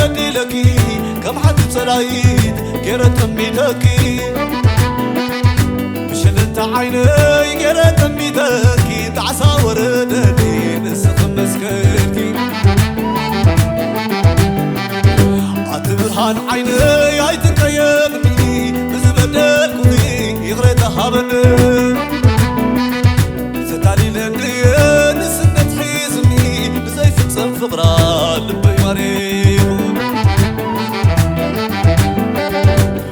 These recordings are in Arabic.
بدلكي كم حد صلايد قرت أميتكي مشلت عيني قرت أميتكي تعسى وردني نسخ مسكتي عتبرهان عيني هاي تقيمني بزبدل كوي يغرد هابني ستالي لندي نسنة حيزني بزي فقصن فقرا لبي مريم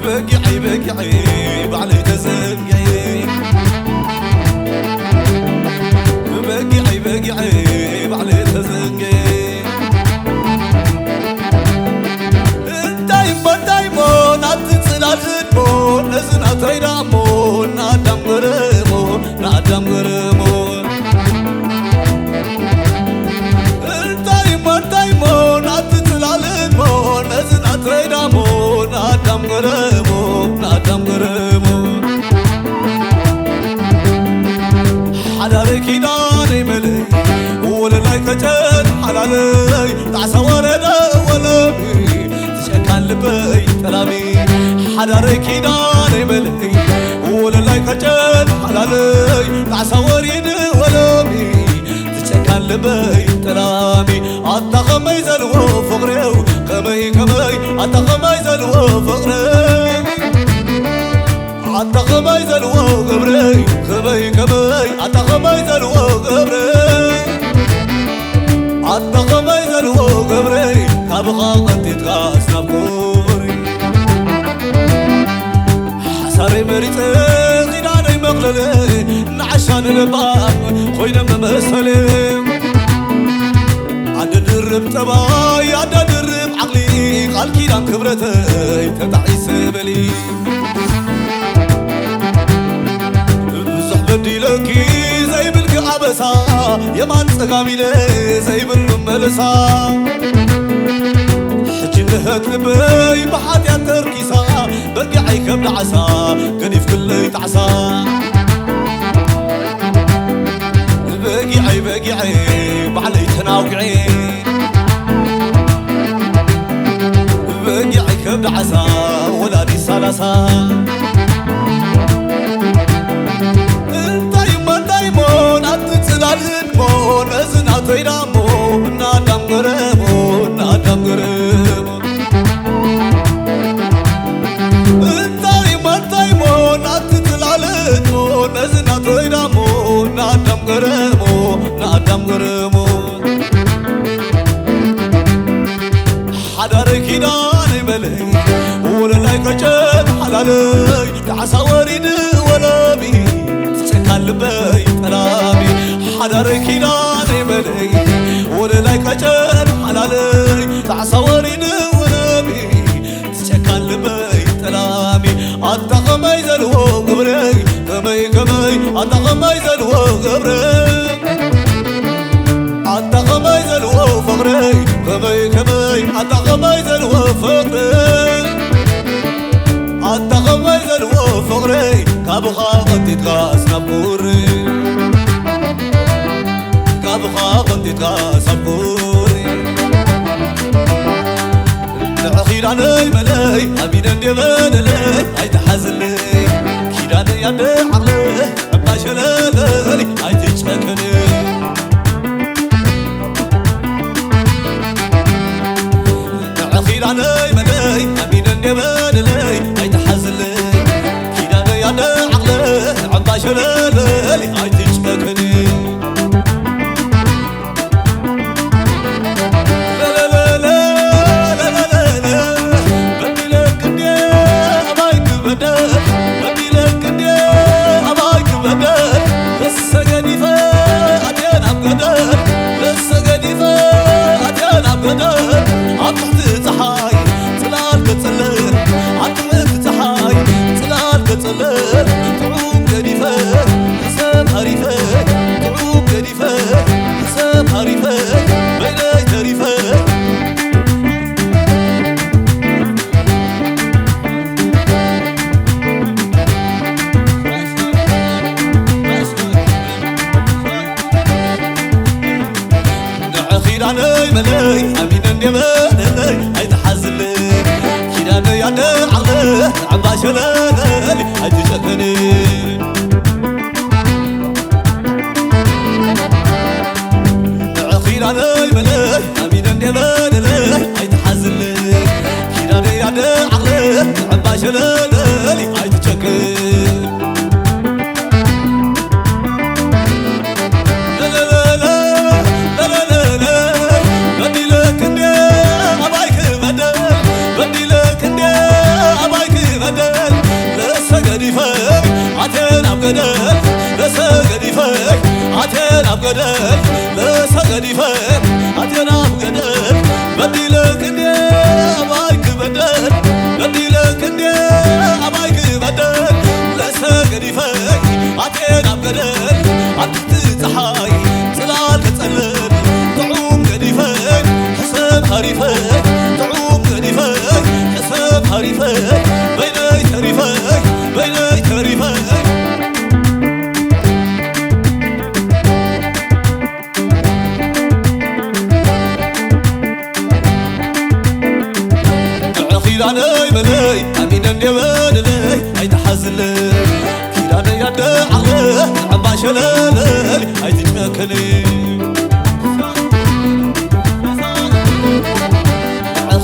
بقعي بقعي بعلي تزنقعي بقعي بقعي بعلي تزنقعي دايمون أتتصل الهدمون نزنا تيرامون نادم غرمون نادم غرمون دايمون أتتصل الهدمون نزنا تيرامون نادم غرمون نادم غرمون حداري كيداني ملي وللاي كتن حلالي تعسى وردا ولبي كان لبي كلامي حداري كيداني ملي وللاي كتن حلالي تعسى وريد ولبي كان لبي كلامي أتخمي زلو فقريو كمي أتخمي زلو فقريو أتخمي زلو قبري كمي أتخمي زلو قبري أتخمي زلو قبري كابخا قد تتغاس نبكوري حساري مريتي غيناني مغللي نعشان الباب خوينا ممثلي عدد الرب تباي عدد الرب عقلي قال كيدان كبرتي تتعيس بلي بزحبدي لكي زي بالك عبسا يمان سقامي لي زي بالمملسا حجنهت لبي بحاتي التركيسا بقعي كبل عسا كنيف كل تعسا بقعي بعلي تناوقعي بقعي كبل عسا ولادي سلاسا دايمون أتتصل الهدمون أزنا تيرامون نادم غرمون نادم غرمون دايمون أتتصل الهدمون أزنا تيرامون نادم غرمون نادم غرمون حداري كيداني ملي وللاي كجد حلالي تعسى وريد ولبي قلبي كلامي حداري كيداني ملي وللاي كجد حلالي تعصورين ولبي قلبي كلامي أتخمي زلو قبري كمي أتخمي زلو قبري أتخمي زلو فقري كمي أتخمي زلو فقري أتخمي زلو فقري كابخا قد تتغاس نبوري كابخا قد تتغاس نبوري خيراني ملاي أبين اندي مدلي هاي تحزني كيراني يدي عقلي أباشلالي هاي تشككني خيراني ملاي أبين اندي مدلي هاي تحزني كيراني يدي عقلي أباشلالي هاي تشككني بدل بدي لك اني اباك بدل بس قديفه ኣይትጨክኒ ኺዳነይ በለይ ኣሚነ እንደበለለይ ኣይትሓዝለይ ኺዳነይ ኣደ ዓቕለይ ዕምባሸለለይ ኣይትጨክን عتين أبقدر لا سقديفك عتين أبقدر بدي لك إني أبايك بدر بدي لك إني أبايك بدر لا سقديفك عتين أبقدر عتت تحاي تلال كتقلب تعوم قديفك حسب حريفك تعوم قديفك حسب حريفك بيني تريفك بيني تريفك كيداني بلي أمين النبالي أيتحزلي كيداني يد عقلي عباشلي أيتجمكني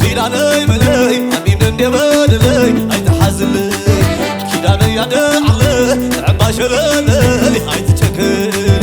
كيداني بلي أمين النبالي أيتحزلي كيداني يد عقلي عباشلي أيتجمكني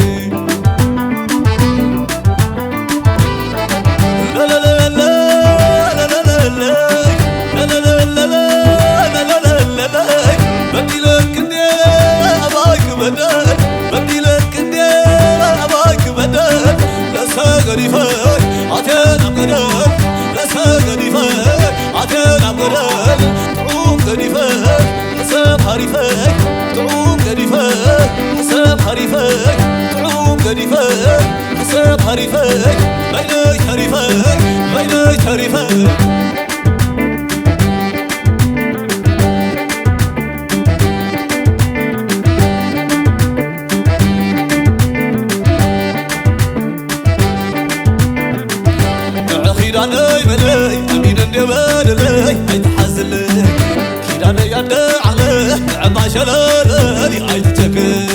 قديفك عتين أبقدر لسا قديفك عتين أبقدر تعوم قديفك حسب حريفك تعوم قديفك حسب حريفك تعوم قديفك حسب حريفك بيني حريفك بيني حريفك كيداني بلي أمين النبالي أيتحزلي كيداني يد عقلي عباشلي أيتجكن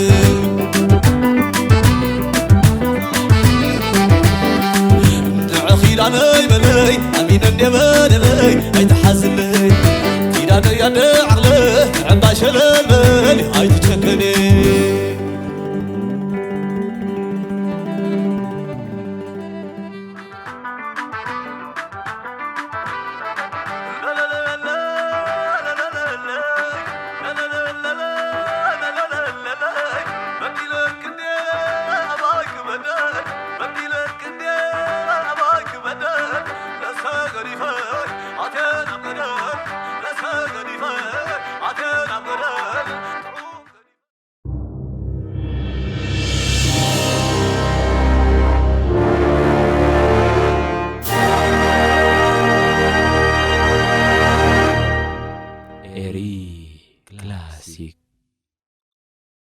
كيداني بلي أمين النبالي أيتحزلي كيداني يد عقلي عباشلي أيتجكن عتين أبقدر لسا قديفك عتين أبقدر